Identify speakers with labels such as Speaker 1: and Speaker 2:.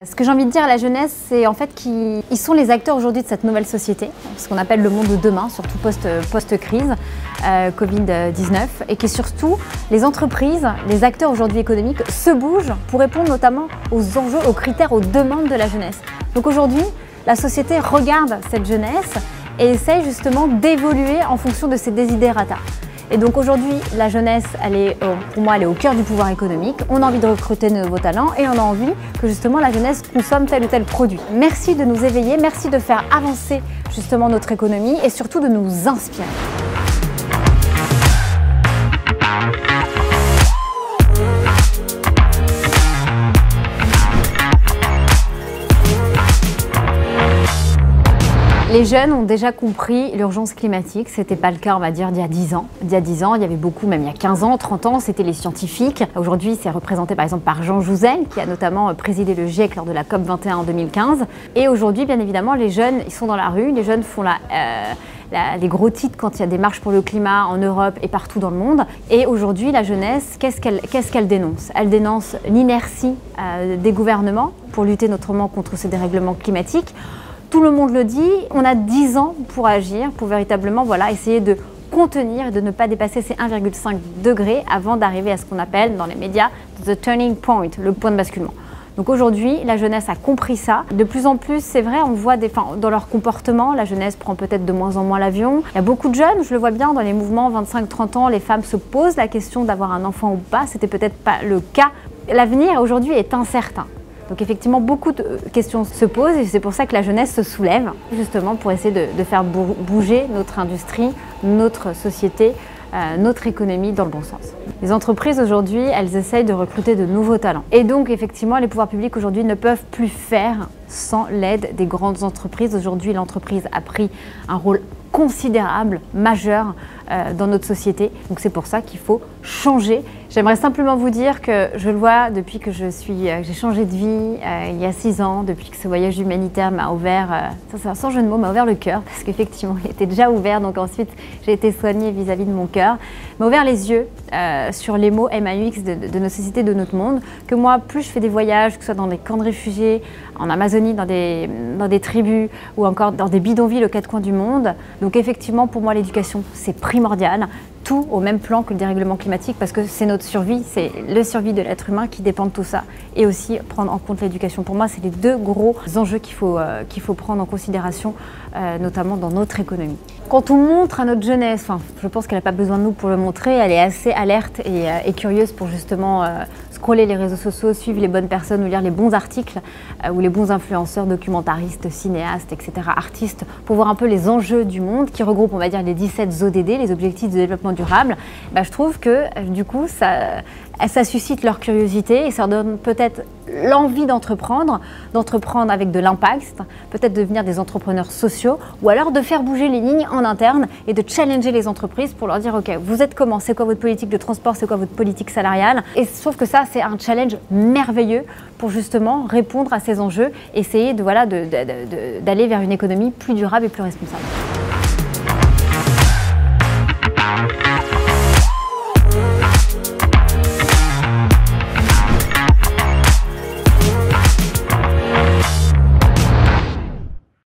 Speaker 1: Ce que j'ai envie de dire à la jeunesse, c'est en fait qu'ils sont les acteurs aujourd'hui de cette nouvelle société, ce qu'on appelle le monde de demain, surtout post-crise, Covid-19, et que surtout les entreprises, les acteurs aujourd'hui économiques se bougent pour répondre notamment aux enjeux, aux critères, aux demandes de la jeunesse. Donc aujourd'hui, la société regarde cette jeunesse et essaye justement d'évoluer en fonction de ses desiderata. Et donc aujourd'hui, la jeunesse, pour moi, elle est au cœur du pouvoir économique. On a envie de recruter de nouveaux talents et on a envie que justement la jeunesse consomme tel ou tel produit. Merci de nous éveiller, merci de faire avancer justement notre économie et surtout de nous inspirer. Les jeunes ont déjà compris l'urgence climatique, ce n'était pas le cas on va dire d'il y a 10 ans. Il y a 10 ans, il y avait beaucoup, même il y a 15 ans, 30 ans, c'était les scientifiques. Aujourd'hui, c'est représenté par exemple par Jean Jouzel, qui a notamment présidé le GIEC lors de la COP21 en 2015. Et aujourd'hui, bien évidemment, les jeunes, ils sont dans la rue, les jeunes font les gros titres quand il y a des marches pour le climat en Europe et partout dans le monde. Et aujourd'hui, la jeunesse, qu'est-ce qu'elle dénonce? Elle dénonce l'inertie des gouvernements pour lutter notamment contre ce dérèglement climatique. Tout le monde le dit, on a 10 ans pour agir, pour véritablement essayer de contenir et de ne pas dépasser ces 1,5 degrés avant d'arriver à ce qu'on appelle dans les médias « the turning point », le point de basculement. Donc aujourd'hui, la jeunesse a compris ça. De plus en plus, c'est vrai, on voit dans leur comportement, la jeunesse prend peut-être de moins en moins l'avion. Il y a beaucoup de jeunes, je le vois bien dans les mouvements 25-30 ans, les femmes se posent la question d'avoir un enfant ou pas. C'était peut-être pas le cas. L'avenir aujourd'hui est incertain. Donc effectivement, beaucoup de questions se posent et c'est pour ça que la jeunesse se soulève, justement pour essayer de faire bouger notre industrie, notre société, notre économie dans le bon sens. Les entreprises aujourd'hui, elles essayent de recruter de nouveaux talents. Et donc effectivement, les pouvoirs publics aujourd'hui ne peuvent plus faire sans l'aide des grandes entreprises. Aujourd'hui, l'entreprise a pris un rôle considérable, majeur dans notre société. Donc c'est pour ça qu'il faut changer. J'aimerais simplement vous dire que je le vois depuis que j'ai changé de vie il y a 6 ans, depuis que ce voyage humanitaire m'a ouvert, sans jeu de mots, m'a ouvert le cœur, parce qu'effectivement il était déjà ouvert, donc ensuite j'ai été soignée vis-à-vis de mon cœur, m'a ouvert les yeux sur les mots MAUX de nos sociétés, de notre monde, que moi plus je fais des voyages, que ce soit dans des camps de réfugiés, en Amazonie, dans des tribus ou encore dans des bidonvilles aux 4 coins du monde. Donc effectivement pour moi l'éducation c'est primordial, tout au même plan que le dérèglement climatique parce que c'est notre survie, c'est la survie de l'être humain qui dépend de tout ça et aussi prendre en compte l'éducation. Pour moi c'est les 2 gros enjeux qu'il faut prendre en considération notamment dans notre économie. Quand on montre à notre jeunesse, je pense qu'elle n'a pas besoin de nous pour le montrer, elle est assez alerte et curieuse pour justement scroller les réseaux sociaux, suivre les bonnes personnes ou lire les bons articles ou les bons influenceurs, documentaristes, cinéastes, etc., artistes, pour voir un peu les enjeux du monde qui regroupent, on va dire, les 17 ODD, les objectifs de développement durable. Je trouve que du coup, ça suscite leur curiosité et ça leur donne peut-être l'envie d'entreprendre avec de l'impact, peut-être devenir des entrepreneurs sociaux ou alors de faire bouger les lignes en interne et de challenger les entreprises pour leur dire ok, vous êtes comment, c'est quoi votre politique de transport, c'est quoi votre politique salariale, et je trouve que ça c'est un challenge merveilleux pour justement répondre à ces enjeux, essayer d'aller vers une économie plus durable et plus responsable.